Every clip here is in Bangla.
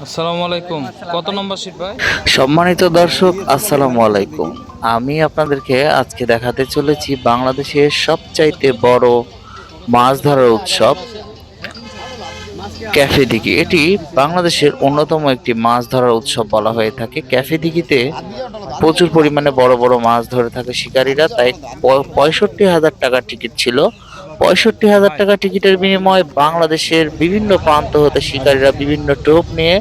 আসসালামু আলাইকুম। কত নম্বর সিট ভাই? সম্মানিত দর্শক, আসসালামু আলাইকুম। আমি আপনাদেরকে আজকে দেখাতে চলেছি বাংলাদেশের সবচাইতে বড় মাছ ধরার উৎসব ক্যাফে দিঘি। এটি বাংলাদেশের অন্যতম একটি মাছ ধরার উৎসব বলা হয়ে থাকে। ক্যাফে দিঘিতে প্রচুর পরিমাণে বড় বড় মাছ ধরে থাকে শিকারীরা, তাই 65,000 টাকার টিকিট ছিল। 65,000 টাকা টিকিটের বিনিময়ে বাংলাদেশের বিভিন্ন প্রান্ত হতে শিকারীরা বিভিন্ন টোপ নিয়ে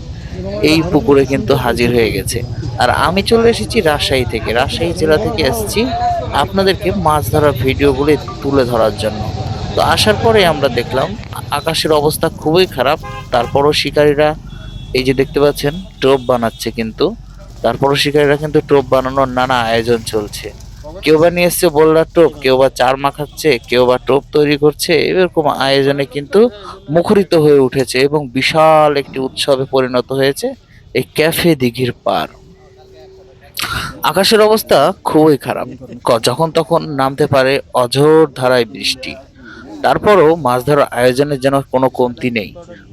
এই পুকুরে কিন্তু হাজির হয়ে গেছে। আর আমি চলে এসেছি রাজশাহী থেকে, রাজশাহী জেলা থেকে এসেছি আপনাদেরকে মাছ ধরার ভিডিওগুলি তুলে ধরার জন্য। তো আসার পরে আমরা দেখলাম আকাশের অবস্থা খুবই খারাপ, তারপরও শিকারীরা এই যে দেখতে পাচ্ছেন টোপ বানাচ্ছে, কিন্তু তারপরও শিকারীরা কিন্তু টোপ বানানোর নানা আয়োজন চলছে। কেউ বা নিয়ে এসছে বোল্ডার টোপ, কেউ বা চার মাখাচ্ছে, কেউ বা টোপ তৈরি করছে। এরকম আয়োজনে কিন্তু মুখরিত হয়ে উঠেছে এবং বিশাল একটি উৎসবে পরিণত হয়েছে এই ক্যাফে দিঘির পার। আকাশের অবস্থা খুবই খারাপ, যখন তখন নামতে পারে অঝোর ধারায় বৃষ্টি। তারপরও মাছ ধরার আয়োজনের যেন কোনো কমতি নেই,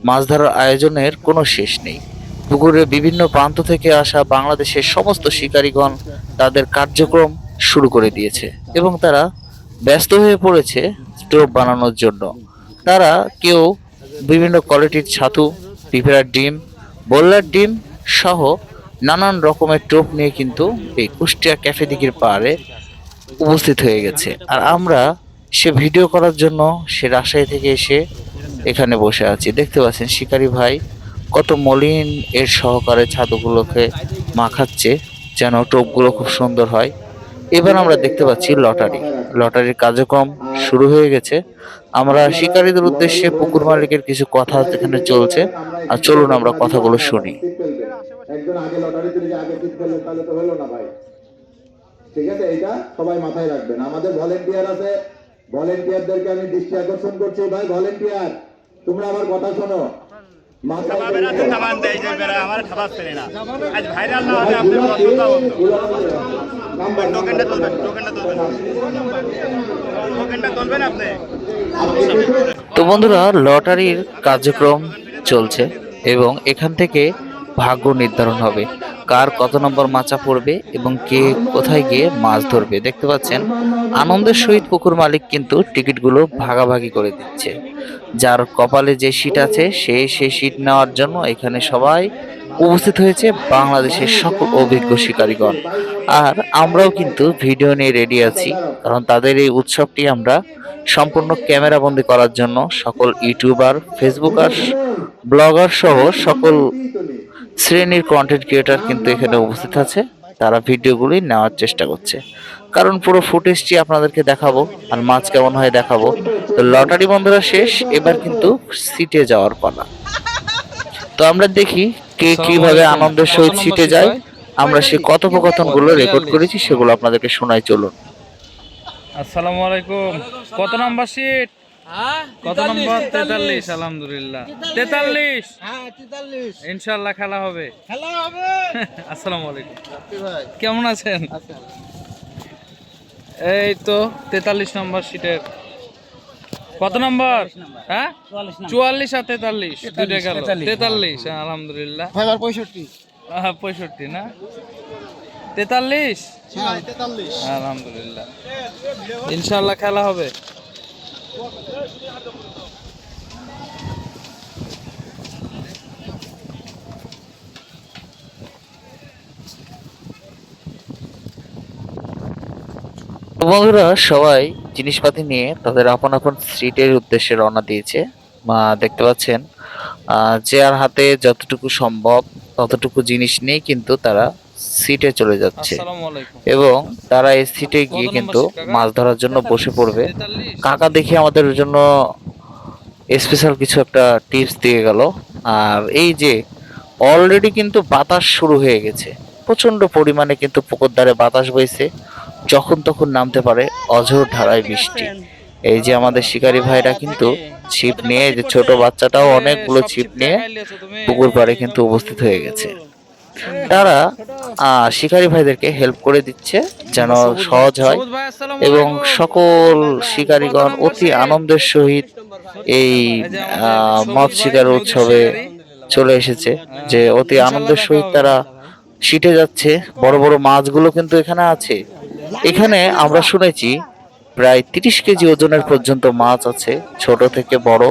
মাছ ধরার আয়োজনের কোনো শেষ নেই। পুকুরে বিভিন্ন প্রান্ত থেকে আসা বাংলাদেশের সমস্ত শিকারীগণ তাদের কার্যক্রম শুরু করে দিয়েছে এবং তারা ব্যস্ত হয়ে পড়েছে টোপ বানানোর জন্য। তারা কেউ বিভিন্ন কোয়ালিটির ছাতু, পিঁপড়ার ডিম, বোল্লার ডিম সহ নানান রকমের টোপ নিয়ে কিন্তু এই কুষ্টিয়া ক্যাফে দিঘির পাড়ে উপস্থিত হয়ে গেছে। আর আমরা সে ভিডিও করার জন্য সে রাজশাহী থেকে এসে এখানে বসে আছি। দেখতে পাচ্ছেন শিকারী ভাই কত মলিন এর সহকারে ছাতুগুলোকে মাখাচ্ছে যেন টোপগুলো খুব সুন্দর হয়। এবার আমরা দেখতে পাচ্ছি লটারির কার্যক্রম শুরু হয়ে গেছে। আমরা শিকারীদের উদ্দেশ্যে পুকুর মালিকের কিছু কথা এখানে চলছে, আর চলুন আমরা কথাগুলো শুনি। একজন আগে লটারিতে যে আগে সিট পেলেন তাহলে তো হলো না ভাই, ঠিক আছে? এটা সবাই মাথায় রাখবেন। আমাদের ভলেন্টিয়ার আছে, ভলেন্টিয়ারদেরকে আমি দৃষ্টি আকর্ষণ করছি। ভাই ভলেন্টিয়ার, তোমরা আমার কথা শোনো। তো বন্ধুরা, লটারির কার্যক্রম চলছে এবং এখান থেকে ভাগ্য নির্ধারণ হবে কার কত নম্বর মাচা পড়বে এবং কে কোথায় গিয়ে মাছ ধরবে। দেখতে পাচ্ছেন আনন্দের সহিত পুকুর মালিক কিন্তু টিকিটগুলো ভাগাভাগি করে দিচ্ছে। যার কপালে যে সিট আছে সেই সিট নেওয়ার জন্য এখানে সবাই উপস্থিত হয়েছে বাংলাদেশের সকল অভিজ্ঞ শিকারীগণ। আর আমরাও কিন্তু ভিডিও নিয়ে রেডি আছি, কারণ তাদের এই উৎসবটি আমরা সম্পূর্ণ ক্যামেরা বন্দি করার জন্য সকল ইউটিউবার, ফেসবুকার, ব্লগার সহ সকল শ্রেণীর কন্টেন্ট ক্রিয়েটার কিন্তু এখানে উপস্থিত আছে। তারা ভিডিওগুলি নেওয়ার চেষ্টা করছে, কারণ পুরো ফুটেজটি আপনাদেরকে দেখাবো আর মাছ কেমন হয় দেখাবো। তো লটারি বন্ধুরা শেষ, এবার কিন্তু সিটে যাওয়ার পালা। তো আমরা দেখি কে কিভাবে আনন্দের সহিত সিটে যায়। আমরা সেই কথোপকথন গুলো রেকর্ড করেছি, সেগুলো আপনাদেরকে শোনাই, চলুন। আসসালামু আলাইকুম। কত নাম্বার সিট? কত নম্বর? 43। আলহামদুলিল্লাহ 43। ইনশাআল্লাহ খেলা হবে। আসসালামু আলাইকুম, কেমন আছেন? এই তো 43 নম্বর সিটের কত নম্বর? হ্যাঁ 44 আর 43 দুইটা গেল 43। আলহামদুলিল্লাহ 65 না 43। আলহামদুলিল্লাহ ইনশাআল্লাহ খেলা হবে। বন্ধুরা সবাই জিনিসপাতি নিয়ে তাদের আপন আপন সিটের উদ্দেশ্যে রওনা দিয়েছে। দেখতে পাচ্ছেন চেয়ার হাতে যতটুকু সম্ভব ততটুকু জিনিস নিয়ে কিন্তু তারা সিটে চলে যাচ্ছে এবং তারা এই সিটে গিয়ে কিন্তু মাছ ধরার জন্য বসে পড়বে। কাকা দেখি আমাদের জন্য স্পেশাল কিছু একটা টিপস দিয়ে গেল। আর এই যে অলরেডি কিন্তু বাতাস শুরু হয়ে গেছে, প্রচন্ড পরিমাণে কিন্তু পুকুর ধারে বাতাস বইছে, যখন তখন নামতে পারে অঝোর ধারায় বৃষ্টি। এই যে আমাদের শিকারী ভাইরা কিন্তু ছিপ নিয়ে, যে ছোট বাচ্চাটাও অনেকগুলো ছিপ নিয়ে পুকুর পাড়ে কিন্তু উপস্থিত হয়ে গেছে। তারা শিকারী ভাইদেরকে হেল্প করে দিচ্ছে যেন সহজ হয় সবুজ ভাই আসসালামু এবং আলাইকুম। সকল শিকারীগণ অতি আনন্দের সহিত এই এই যে আমাদের মৎস্য সবুজ ভাই শিকার নদীর উৎসবে শিকারী। চলে এসেছে, যে অতি ইনশাল্লাহ আনন্দের দেখা সহিত হবে। তারা শিটে যাচ্ছে। বড় বড় মাছগুলো কিন্তু এখানে আছে। এখানে আমরা শুনেছি প্রায় 30 কেজি ওজনের পর্যন্ত মাছ আছে, ছোট থেকে বড়।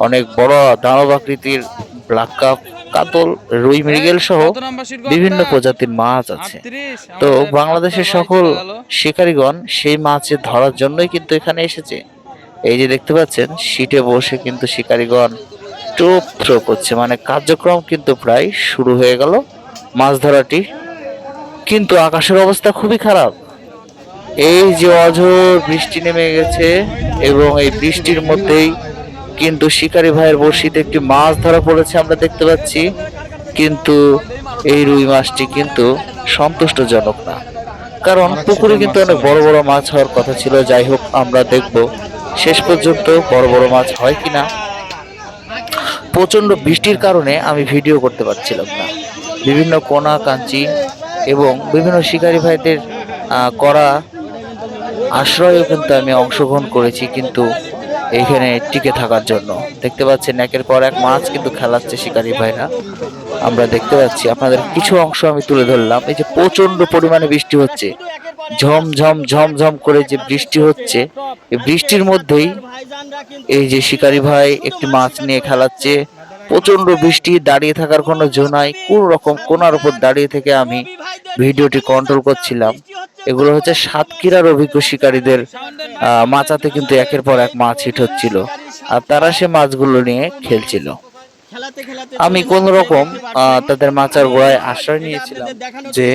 অনেক বড় দানব আকৃতির ব্ল্যাক কাপ, কাতল, রুই, এই, মৃগেল সহ কত নাম্বার সিট গো বিভিন্ন আপনার? প্রজাতির মাছ আছে। 38। তো আমাদের বাংলাদেশের আক্তার ভাই সকল চলে গেল। শিকারীগণ সেই মাছ ধরার জন্যই কিন্তু এখানে এসেছে। এই যে দেখতে পাচ্ছেন সিটে বসে কিন্তু শিকারীগণ টোপ থ্রো করছে, মানে কার্যক্রম কিন্তু প্রায় শুরু হয়ে গেল মাছ ধরাটি। কিন্তু আকাশের অবস্থা খুবই খারাপ। এই যে অঝোর বৃষ্টি নেমে গেছে এবং এই বৃষ্টির মধ্যেই কিন্তু শিকারী ভাইয়ের বড়শিতে একটি মাছ ধরা পড়েছে আমরা দেখতে পাচ্ছি, কিন্তু এই রুই মাছটি কিন্তু সন্তুষ্টজনক না, কারণ পুকুরে কিন্তু অনেক বড় বড় মাছ হওয়ার কথা ছিল। যাই হোক, আমরা দেখব শেষ পর্যন্ত বড় বড় মাছ হয় কিনা। প্রচন্ড বৃষ্টির কারণে আমি ভিডিও করতে পারছিলাম না। বিভিন্ন কোনা কাঞ্চি এবং বিভিন্ন শিকারী ভাইদের করা আশ্রয়েও কিন্তু আমি অংশগ্রহণ করেছি, কিন্তু এইখানে টিকে থাকার জন্য। দেখতে পাচ্ছেন একের পর এক মাছ কিন্তু খেলাচ্ছে শিকারী ভাইরা। আমরা দেখতে পাচ্ছি, আপনাদের কিছু অংশ আমি তুলে ধরলাম। এই যে প্রচন্ড পরিমাণে বৃষ্টি হচ্ছে, ঝমঝম ঝমঝম করে যে বৃষ্টি হচ্ছে, এই বৃষ্টির মধ্যেই এই যে শিকারী ভাই একটি মাছ নিয়ে খেলাচ্ছে। প্রচন্ড বৃষ্টি, দাঁড়িয়ে থাকার কোনো জো নাই, কোন রকম কোনার উপর দাঁড়িয়ে থেকে আমি ভিডিওটি কন্ট্রোল করছিলাম। এগুলো হচ্ছে সাতক্ষীরার অভিজ্ঞ শিকারীদের মাচাতে কিন্তু একের পর এক মাছ হিট হচ্ছিল, আর তারা সে মাছগুলো নিয়ে খেলছিল। আমি কোন রকম তাদের মাচার গোড়ায় আশ্রয় নিয়েছিলাম যে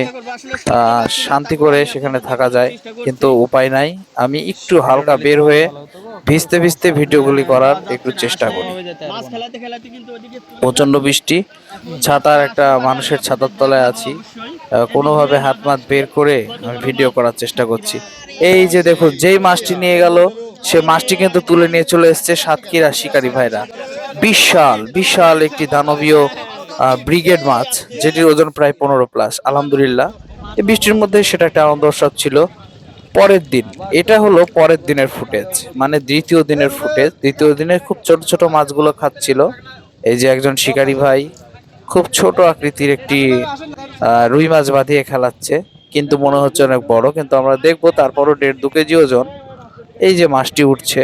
শান্তি করে সেখানে থাকা যায়, কিন্তু উপায় নাই। আমি একটু হালকা বের হয়ে ভিজতে ভিজতে ভিডিওগুলি করার একটু চেষ্টা করি। প্রচন্ড বৃষ্টি, ছাতার একটা মানুষের ছাতার তলায় আছি, কোনোভাবে হাত মাত বের করে আমি ভিডিও করার চেষ্টা করছি। এই যে দেখুন, যেই মাছটি নিয়ে গেল সে মাছটি কিন্তু তুলে নিয়ে চলে এসেছে সাতক্ষীরা শিকারী ভাইরা। বিশাল বিশাল একটি দানবীয় ব্রিগেড মাছ, যেটির ওজন প্রায় 15+। আলহামদুলিল্লাহ, এই বৃষ্টির মধ্যে সেটা একটা আনন্দ উৎসব ছিল। পরের দিন, এটা হলো পরের দিনের ফুটেজ, মানে দ্বিতীয় দিনের ফুটেজ। দ্বিতীয় দিনে খুব ছোট ছোট মাছগুলো খাচ্ছিল। এই যে একজন শিকারী ভাই খুব ছোট আকৃতির একটি রুই মাছ বাঁধিয়ে খেলাচ্ছে, কিন্তু মনে হচ্ছে অনেক বড়, কিন্তু আমরা দেখবো তারপরও 1.5-2 কেজি ওজন। এই যে মাছটি উঠছে,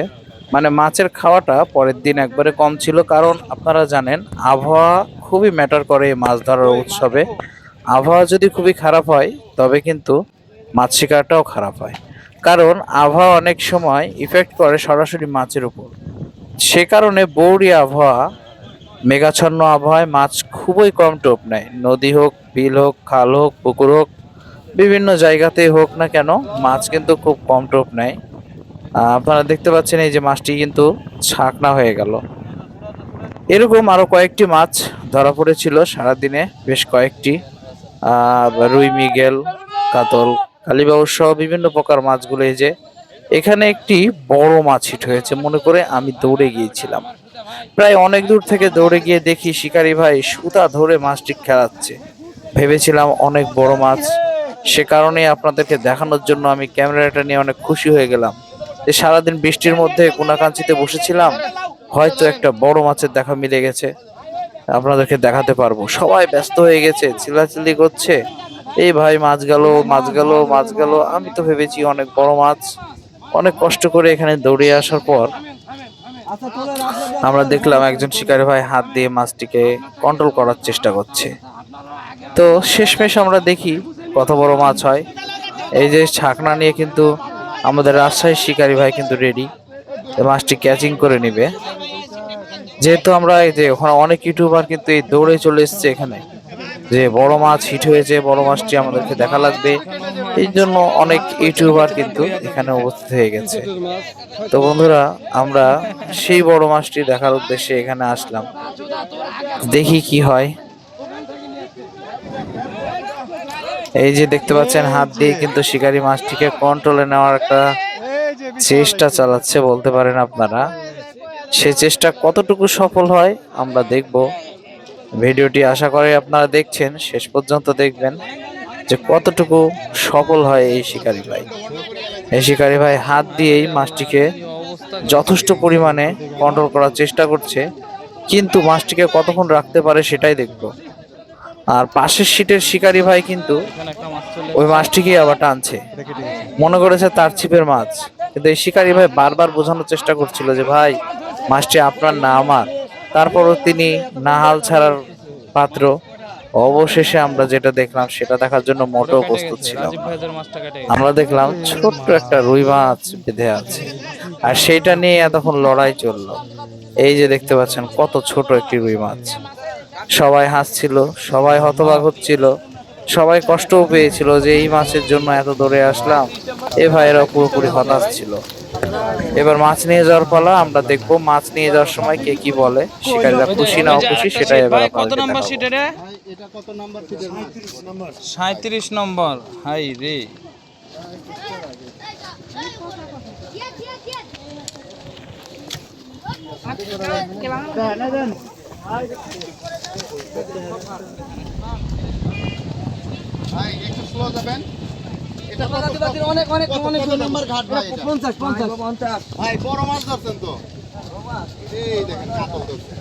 মানে মাছের খাওয়াটা পরের দিন একবারে কম ছিল, কারণ আপনারা জানেন আবহাওয়া খুবই ম্যাটার করে এই মাছ ধরার উৎসবে। আবহাওয়া যদি খুবই খারাপ হয় তবে কিন্তু মাছ শিকারটাও খারাপ হয়, কারণ আবহাওয়া অনেক সময় ইফেক্ট করে সরাসরি মাছের উপর। সে কারণে বৌরি আবহাওয়া, মেঘাচ্ছন্ন আবহাওয়ায় মাছ খুবই কম টোপ নেয়। নদী হোক, বিল হোক, খাল হোক, পুকুর হোক, বিভিন্ন জায়গাতেই হোক না কেন মাছ কিন্তু খুব কম টোপ নেয়। আপনারা দেখতে পাচ্ছেন এই যে মাছটি কিন্তু ছাকনা হয়ে গেল। এরকম আরো কয়েকটি মাছ ধরা পড়েছিল সারাদিনে, বেশ কয়েকটি রুই, মৃগেল, কাতল, কালীবাউস সহ বিভিন্ন প্রকার মাছগুলো। এই যে এখানে একটি বড় মাছ হিট হয়েছে, মনে করে আমি দৌড়ে গিয়েছিলাম। প্রায় অনেক দূর থেকে দৌড়ে গিয়ে দেখি শিকারী ভাই সুতা ধরে মাছটি খেলাচ্ছে। ভেবেছিলাম অনেক বড় মাছ, সে কারণে আপনাদেরকে দেখানোর জন্য আমি ক্যামেরাটা নিয়ে অনেক খুশি হয়ে গেলাম যে সারাদিন বৃষ্টির মধ্যে কোনাকাঞ্চিতে বসেছিলাম, হয়তো একটা বড় মাছের দেখা মিলে গেছে, আপনাদেরকে দেখাতে পারবো। সবাই ব্যস্ত হয়ে গেছে, চিল্লাচিল্লি করছে, এই ভাই মাছ গেল, মাছ গেল, মাছ গেল। আমি তো ভেবেছি অনেক বড় মাছ। অনেক কষ্ট করে এখানে দৌড়ে আসার পর আমরা দেখলাম একজন শিকারী ভাই হাত দিয়ে মাছটিকে কন্ট্রোল করার চেষ্টা করছে। তো শেষমেশ আমরা দেখি কত বড় মাছ হয়। এই যে ছাকনা নিয়ে কিন্তু আমাদের রাজশাহীর শিকারী ভাই কিন্তু রেডি, মাছটি ক্যাচিং করে নিবে। যেহেতু আমরা এই যে ওখানে অনেক ইউটিউবার কিন্তু এই দৌড়ে চলে এসছে এখানে, যে বড় মাছ হিট হয়েছে, বড় মাছটি আমাদেরকে দেখা লাগবে, এই জন্য অনেক ইউটিউবার কিন্তু এখানে উপস্থিত হয়ে গেছে। তো বন্ধুরা, আমরা সেই বড় মাছটি দেখার উদ্দেশ্যে এখানে আসলাম, দেখি কি হয়। এই যে দেখতে পাচ্ছেন হাত দিয়ে কিন্তু শিকারী মাছটিকে কন্ট্রোলে নেওয়ার একটা চেষ্টা চালাচ্ছে বলতে পারেন আপনারা। সে চেষ্টা কতটুকু সফল হয় আমরা দেখব। ভিডিওটি আশা করি আপনারা দেখছেন, শেষ পর্যন্ত দেখবেন যে কতটুকু সফল হয় এই শিকারী ভাই। এই শিকারী ভাই হাত দিয়েই মাছটিকে যথেষ্ট পরিমাণে কন্ট্রোল করার চেষ্টা করছে, কিন্তু মাছটিকে কতক্ষণ রাখতে পারে সেটাই দেখবো। আর পাশের সিটের শিকারী ভাই কিন্তু এখানে একটা মাছ চলে ওই মাছটিকে আবার টানছে, মনে করেছে তার ছিপের মাছ। কিন্তু এই শিকারী ভাই বারবার বোঝানোর চেষ্টা করছিল যে ভাই মাছটি আপনার না আমার। তারপরও তিনি না হাল ছাড়ার পাত্র। অবশেষে আমরা যেটা দেখলাম সেটা দেখার জন্য মোটেও কেটে প্রস্তুত গেছে, ছিলাম রাজীব না। ভাইদের মাছটা কেটে গেছে। আমরা দেখলাম ছোট্ট একটা রুই মাছ বেঁধে আছে, আর সেইটা নিয়ে এতক্ষণ লড়াই চললো। এই যে দেখতে পাচ্ছেন কত ছোট একটি রুই মাছ। সবাই হাসছিল, সবাই হতবাক হচ্ছিল, সবাই কষ্টও পেয়েছিল যে এই মাছের জন্য এত দূরে আসলাম। এ ভাইয়েরা পুরোপুরি হতাশ ছিল। এবার মাছ নিয়ে যাওয়ার পালা, আমরা দেখবো মাছ নিয়ে যাওয়ার সময় কে কি বলে, শিকারীরা খুশি না অখুশি সেটাই এবার ভাই কত আপনাদেরকে নাম্বার দেখাবো। সিটে রে? 37 নম্বর। হাই রে, ভাই বড় মাছ ধরছেন তো, এই দেখেন কাতল ধরছেন।